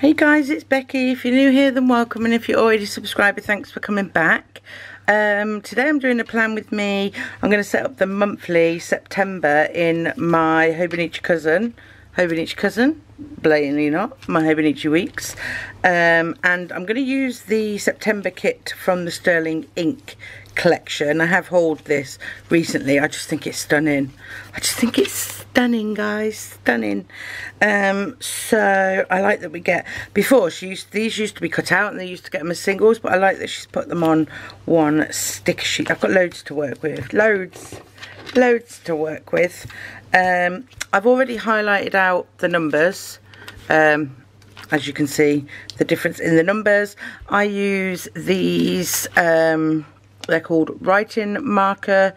Hey guys, it's Becky. If you're new here, then welcome, and if you're already a subscriber, thanks for coming back. Today I'm doing a plan with me. I'm going to set up the monthly September in my Hobonichi cousin, blatantly not, my Hobonichi weeks. And I'm going to use the September kit from the Sterling Ink collection. I have hauled this recently. I just think it's stunning. Stunning, guys, stunning. So I like that we get, before these used to be cut out and they used to get them as singles, but I like that she's put them on one sticker sheet. I've got loads to work with, loads to work with. I've already highlighted out the numbers, as you can see the difference in the numbers. I use these they're called writing marker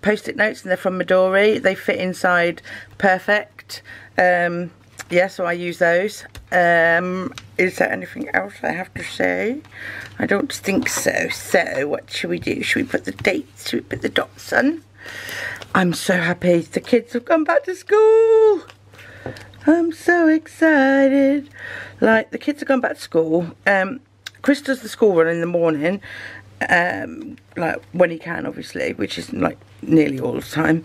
post-it notes, and they're from Midori. They fit inside perfect. Yeah, so I use those. Is there anything else I have to say? I don't think so. So what should we do? Should we put the dates? Should we put the dots on? I'm so happy the kids have gone back to school. I'm so excited. Like, the kids have gone back to school. Chris does the school run in the morning, like when he can, obviously, which is like nearly all the time,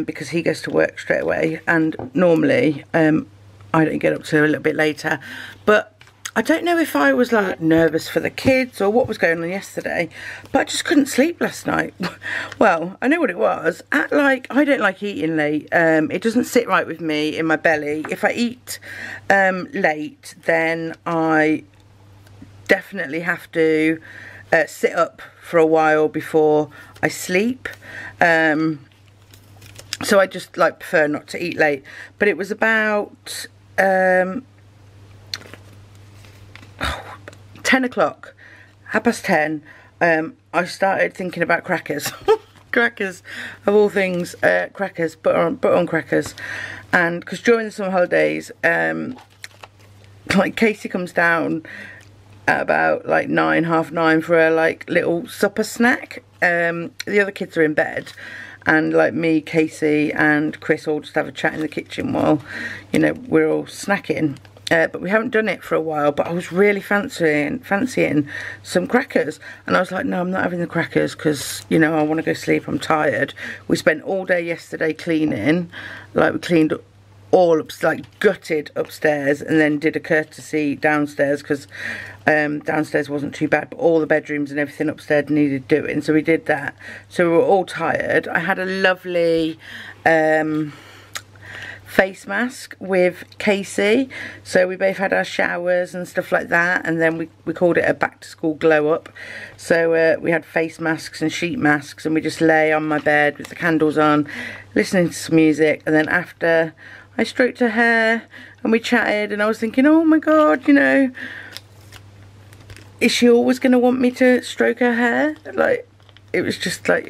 because he goes to work straight away, and normally I don't get up till a little bit later. But I don't know if I was like nervous for the kids or what was going on yesterday, but I just couldn't sleep last night. Well, I know what it was. I don't like eating late. It doesn't sit right with me in my belly. If I eat late, then I definitely have to sit up for a while before I sleep. So I just like prefer not to eat late. But it was about 10 o'clock, 10:30. I started thinking about crackers. Crackers, of all things, crackers, but on crackers. And because during the summer holidays, like Casey comes down at about like 9, half 9 for a like little supper snack. The other kids are in bed, and like me, Casey and Chris all just have a chat in the kitchen while, you know, we're all snacking. But we haven't done it for a while, but I was really fancying some crackers, and I was like, no, I'm not having the crackers because, you know, I want to go sleep, I'm tired. We spent all day yesterday cleaning, like we cleaned all up, like gutted upstairs, and then did a courtesy downstairs because downstairs wasn't too bad, but all the bedrooms and everything upstairs needed doing, so we did that. So we were all tired. I had a lovely face mask with Casey, so we both had our showers and stuff like that, and then we called it a back to school glow up. So we had face masks and sheet masks, and we just lay on my bed with the candles on, listening to some music. And then after, I stroked her hair and we chatted, and I was thinking, oh my god, you know, is she always going to want me to stroke her hair? Like, it was just like,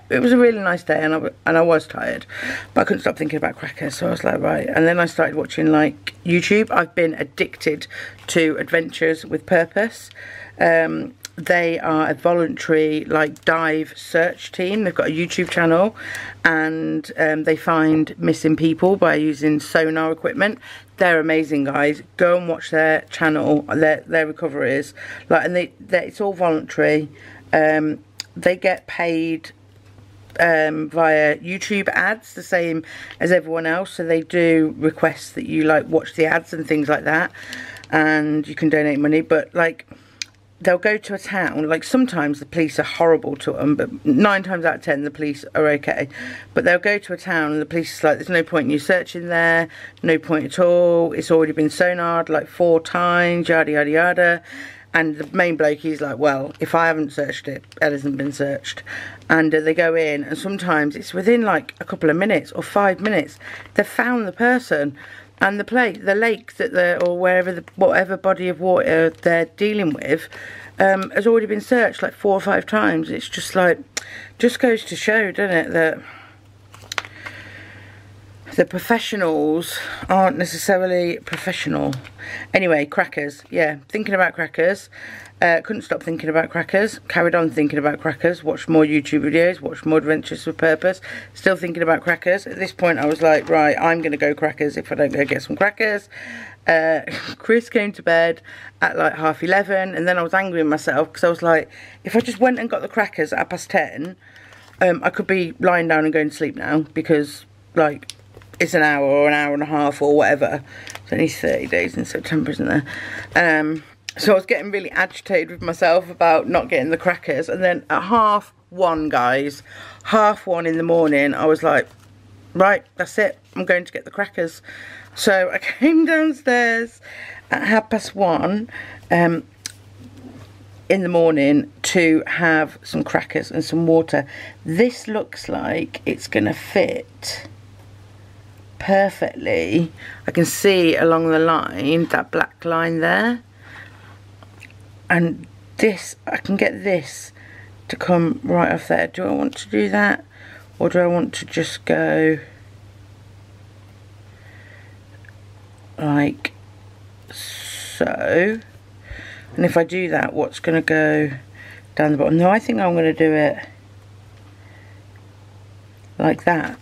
it was a really nice day, and I was tired, but I couldn't stop thinking about crackers, so I was like, right. And then I started watching like YouTube. I've been addicted to Adventures with Purpose. They are a voluntary like dive search team. They've got a YouTube channel, and they find missing people by using sonar equipment. They're amazing, guys. Go and watch their channel, their recoveries. Like, and it's all voluntary. They get paid via YouTube ads, the same as everyone else. So they do request that you like watch the ads and things like that, and you can donate money. But like, they'll go to a town, like sometimes the police are horrible to them, but 9 times out of 10 the police are okay. But they'll go to a town and the police is like, there's no point in you searching there, no point at all, it's already been sonared like 4 times, yada yada yada. And the main bloke, he's like, well, if I haven't searched it, it hasn't been searched. And they go in, and sometimes it's within like a couple of minutes or 5 minutes, they've found the person. And the lake that or wherever, whatever body of water they're dealing with, has already been searched like 4 or 5 times. It's just like, just goes to show, doesn't it, that the professionals aren't necessarily professional. Anyway, crackers. Yeah, thinking about crackers. Couldn't stop thinking about crackers. Carried on thinking about crackers. Watched more YouTube videos. Watched more Adventures with Purpose. Still thinking about crackers. At this point, I was like, right, I'm going to go crackers if I don't go get some crackers. Chris came to bed at like 11:30, and then I was angry with myself because I was like, if I just went and got the crackers at 10:30, I could be lying down and going to sleep now, because like it's an hour or an hour and a half or whatever. It's only 30 days in September, isn't there? So I was getting really agitated with myself about not getting the crackers, and then at 1:30, guys, 1:30 in the morning, I was like, right, that's it, I'm going to get the crackers. So I came downstairs at 1:30 in the morning to have some crackers and some water. This looks like it's gonna fit perfectly. I can see along the line, that black line there, and this, I can get this to come right off there. Do I want to do that, or do I want to just go like so? And if I do that, what's going to go down the bottom? No, I think I'm going to do it like that.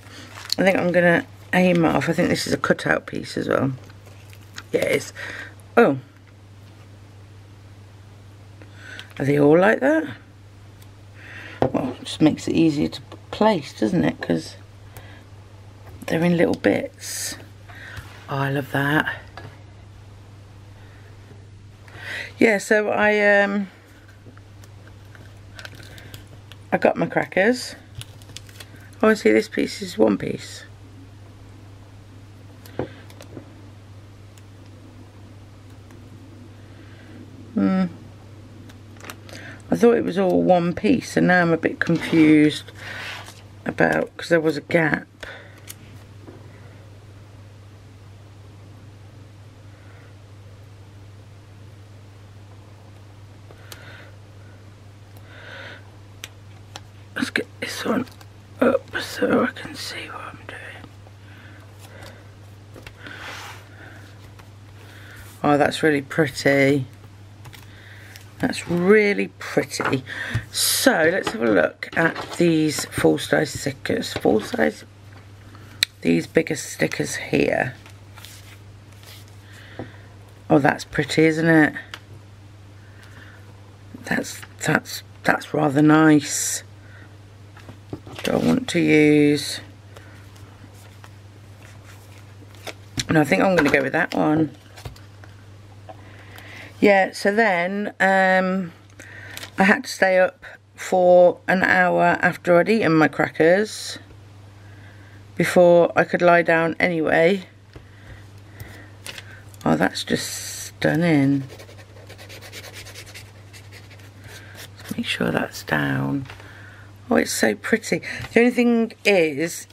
I think I'm going to aim off. I think this is a cutout piece as well. Yeah, it is. Oh, are they all like that? Well, it just makes it easier to place, doesn't it? Because they're in little bits. Oh, I love that. Yeah, so I got my crackers. Oh, see, this piece is one piece. I thought it was all one piece, and now I'm a bit confused about, because there was a gap. Let's get this one up so I can see what I'm doing. Oh, that's really pretty. That's really pretty. So let's have a look at these full size stickers. Full size, these bigger stickers here. Oh, that's pretty, isn't it? That's rather nice. Do I want to use? No, I think I'm going to go with that one. Yeah, so then I had to stay up for an hour after I'd eaten my crackers before I could lie down anyway. Oh, that's just stunning. Let's make sure that's down. Oh, it's so pretty. The only thing is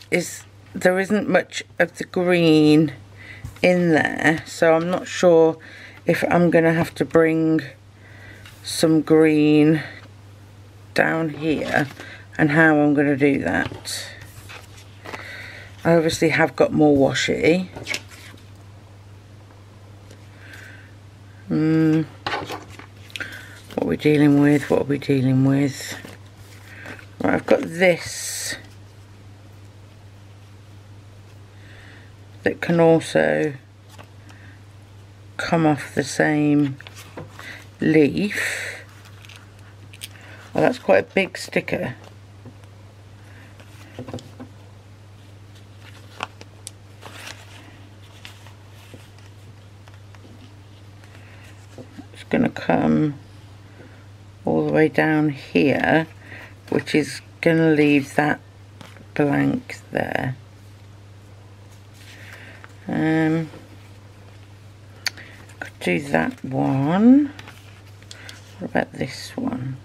there isn't much of the green in there, so I'm not sure if I'm going to have to bring some green down here and how I'm going to do that. I obviously have got more washi. What are we dealing with? What are we dealing with? Right, I've got this that can also come off the same leaf. Oh, that's quite a big sticker. It's going to come all the way down here, which is going to leave that blank there. Could do that one. What about this one?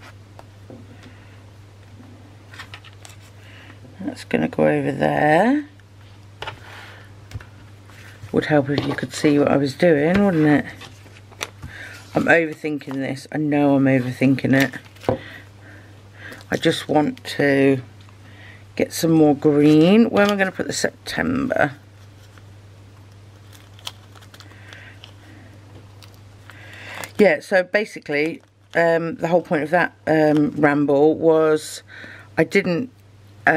That's going to go over there. Would help if you could see what I was doing, wouldn't it? I'm overthinking this. I know I'm overthinking it. I just want to get some more green. Where am I going to put the September? Yeah, so basically the whole point of that ramble was I didn't see,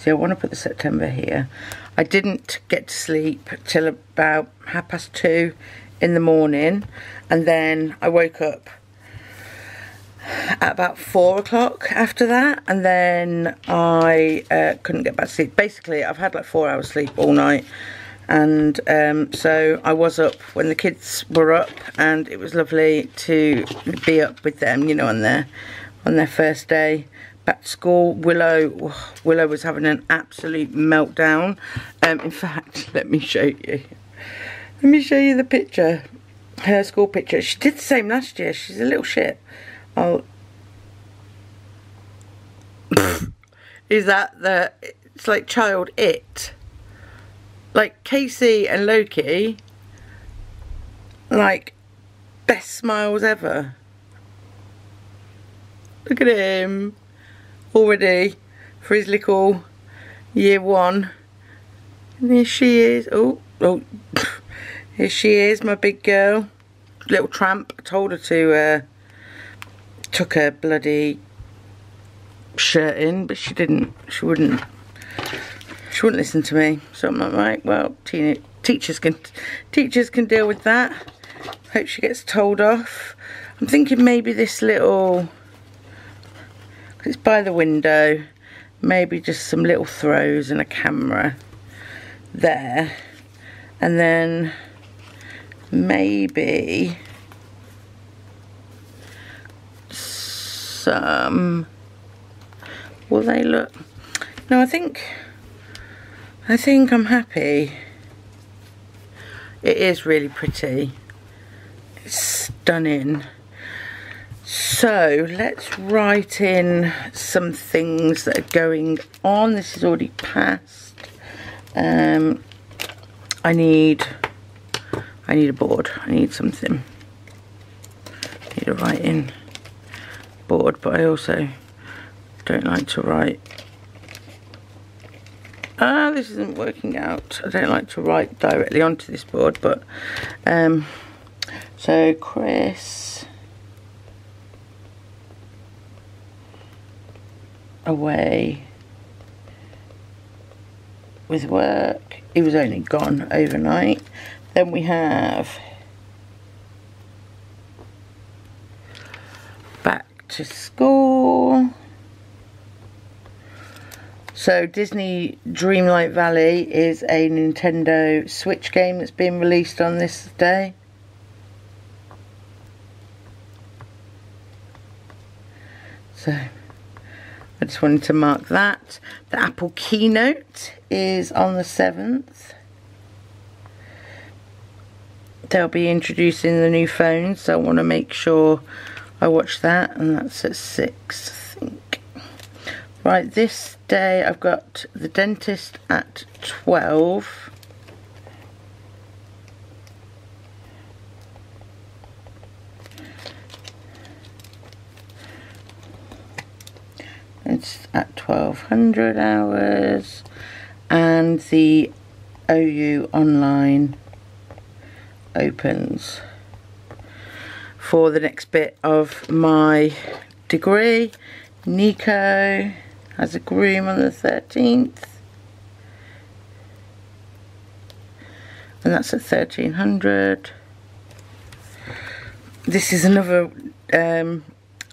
I want to put the September here. I didn't get to sleep till about 2:30 in the morning, and then I woke up at about 4 o'clock after that, and then I couldn't get back to sleep. Basically, I've had like 4 hours sleep all night, and so I was up when the kids were up, and it was lovely to be up with them, you know, on their first day back to school. Willow was having an absolute meltdown. In fact, let me show you the picture, her school picture. She did the same last year. She's a little shit. Oh, is that it's like child it, like Casey and Loki, like best smiles ever. Look at him already for his little year 1, and here she is. Oh here she is, my big girl, little tramp. I told her to tuck her bloody shirt in, but she didn't. She wouldn't listen to me. So I'm like, right, well, teachers can deal with that. Hope she gets told off. I'm thinking maybe this little, because it's by the window, maybe just some little throws and a camera there, and then maybe some, will they look? No, I think I'm happy. It is really pretty. It's stunning. So let's write in some things that are going on. This is already passed. I need a board. I need something. I need a writing board, but I also don't like to write. This isn't working out. I don't like to write directly onto this board, but so Chris away with work. He was only gone overnight. Then we have back to school. So Disney Dreamlight Valley is a Nintendo Switch game that's being released on this day. So I just wanted to mark that. The Apple keynote is on the 7th. They'll be introducing the new phones, so I want to make sure I watch that, and that's at 6, I think. Right, this day I've got the dentist at 12. It's at 1200 hours, and the OU online opens for the next bit of my degree. Nico has a groom on the 13th, and that's at 1300. This is another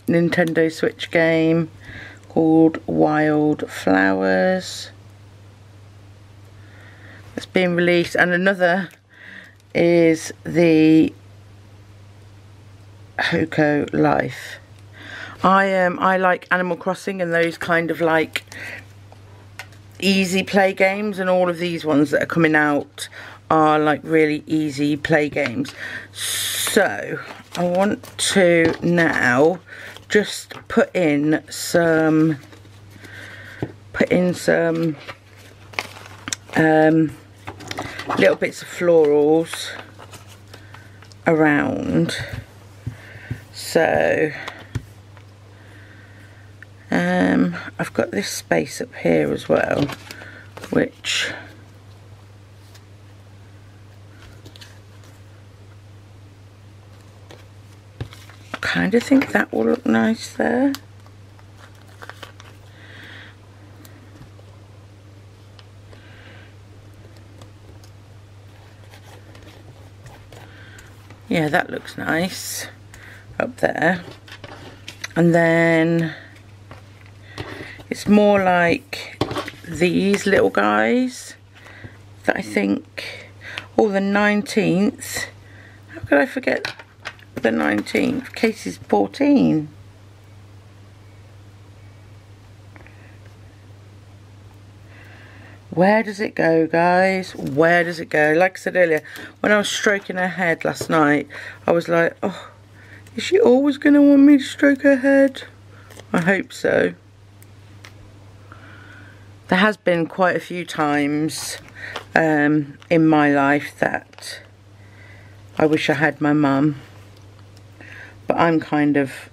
Nintendo Switch game called Wild Flowers. It's being released, and another is the Hoko Life. I like Animal Crossing and those kind of like easy play games, and all of these ones that are coming out are like really easy play games. So I want to now just put in some little bits of florals around. So I've got this space up here as well, which I kind of think that will look nice there. Yeah, that looks nice up there. And then it's more like these little guys that I think, oh, the 19th. How could I forget the 19th? Casey's 14. Where does it go, guys? Where does it go? Like I said earlier, when I was stroking her head last night, I was like, oh, is she always going to want me to stroke her head? I hope so. There has been quite a few times in my life that I wish I had my mum. But I'm kind of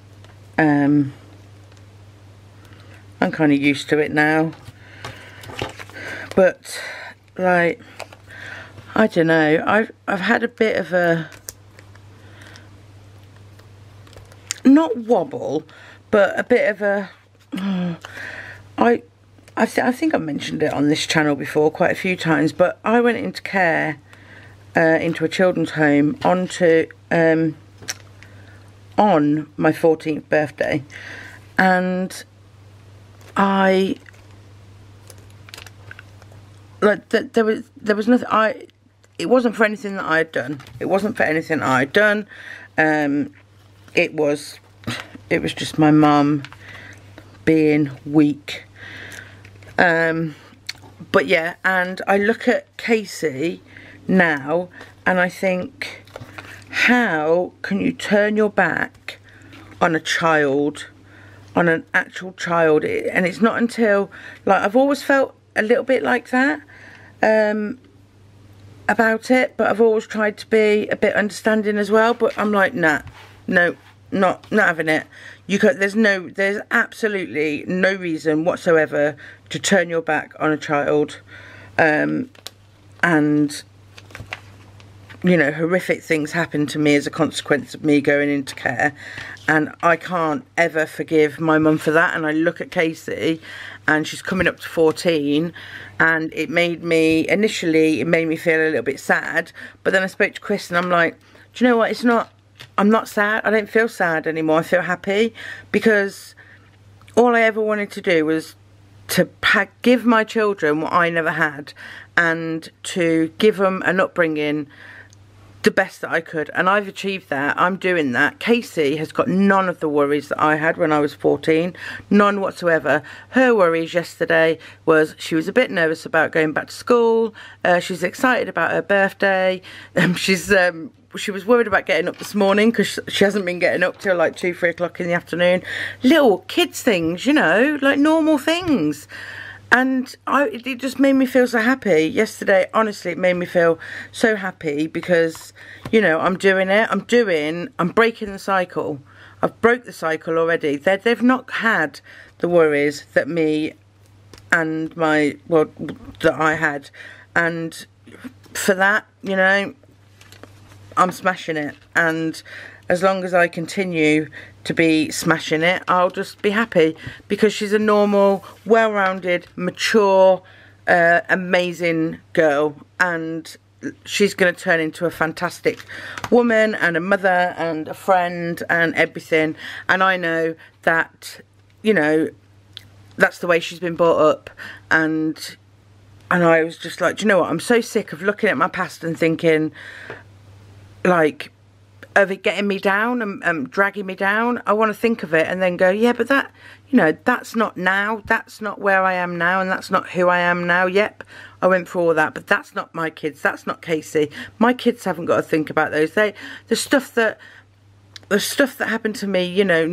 used to it now. But like, I don't know, I've had a bit of a, not wobble, but a bit of a, I think I mentioned it on this channel before quite a few times, but I went into care, into a children's home on my 14th birthday, and there was nothing. It wasn't for anything that I had done. It wasn't for anything I had done. It was just my mum being weak. But yeah, and I look at Casey now and I think, how can you turn your back on a child, on an actual child? And it's not until, like, I've always felt a little bit like that about it, but I've always tried to be a bit understanding as well. But I'm like, nah, no, not having it. There's absolutely no reason whatsoever to turn your back on a child. And you know, horrific things happen to me as a consequence of me going into care, and I can't ever forgive my mum for that. And I look at Casey, and she's coming up to 14, and it made me, initially it made me feel a little bit sad, but then I spoke to Chris and I'm like, do you know what, I'm not sad. I don't feel sad anymore. I feel happy, because all I ever wanted to do was to give my children what I never had, and to give them an upbringing the best that I could, and I've achieved that. I'm doing that. Casey has got none of the worries that I had when I was 14, none whatsoever. Her worries yesterday was she was a bit nervous about going back to school. She's excited about her birthday. She was worried about getting up this morning because she hasn't been getting up till like 2-3 o'clock in the afternoon. Little kids things, you know, like normal things. And it just made me feel so happy yesterday. Honestly, it made me feel so happy because, you know, I'm doing it. I'm breaking the cycle. I've broke the cycle already. They've not had the worries that me and that I had. And for that, you know, I'm smashing it. And as long as I continue to be smashing it, I'll just be happy, because she's a normal, well-rounded, mature, amazing girl, and she's going to turn into a fantastic woman and a mother and a friend and everything. And I know that, you know, that's the way she's been brought up. And I was just like, do you know what, I'm so sick of looking at my past and thinking, like, of it getting me down and dragging me down. I want to think of it and then go, yeah, but that, you know, that's not now. That's not where I am now, and that's not who I am now. Yep, I went through all that, but that's not my kids. That's not Casey. My kids haven't got to think about those. The stuff that happened to me, you know,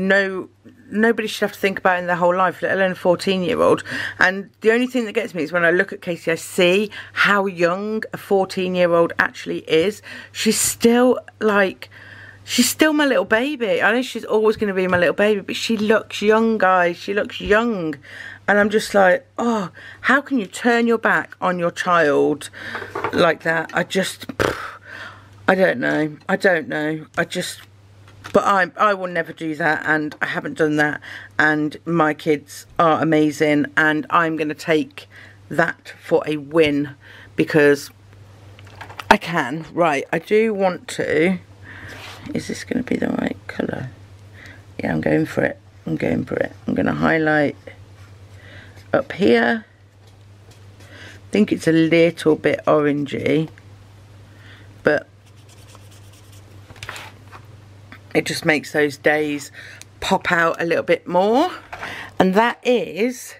nobody should have to think about in their whole life, let alone a 14-year-old. And the only thing that gets me is when I look at Casey, I see how young a 14-year-old actually is. She's still like, she's still my little baby. I know she's always going to be my little baby, but she looks young, guys. She looks young. And I'm just like, oh, how can you turn your back on your child like that? I don't know. But I will never do that, and I haven't done that. And my kids are amazing, and I'm going to take that for a win, because I can. Right, I do want to is this going to be the right colour? Yeah, I'm going for it. I'm going for it. I'm going to highlight up here. I think it's a little bit orangey, but it just makes those days pop out a little bit more. And that is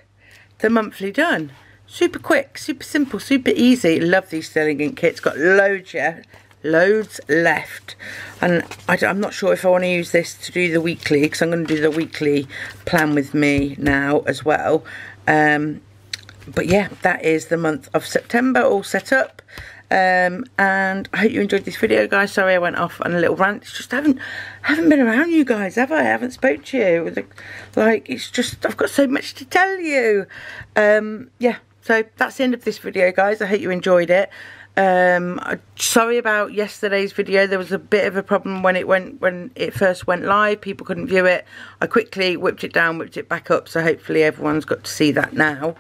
the monthly done. Super quick, super simple, super easy. Love these sterling ink kits. Got loads yet. Loads left, and I'm not sure if I want to use this to do the weekly, because I'm going to do the weekly plan with me now as well. But yeah, that is the month of September all set up. And I hope you enjoyed this video, guys. Sorry I went off on a little rant. It's just I haven't been around you guys, have I haven't spoke to you. Like, it's just, I've got so much to tell you. Yeah, so that's the end of this video, guys. I hope you enjoyed it. Sorry about yesterday's video. There was a bit of a problem when it first went live. People couldn't view it. I quickly whipped it down, whipped it back up, so hopefully everyone's got to see that now.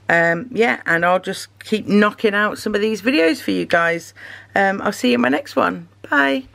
Yeah, and I'll just keep knocking out some of these videos for you guys. I'll see you in my next one. Bye.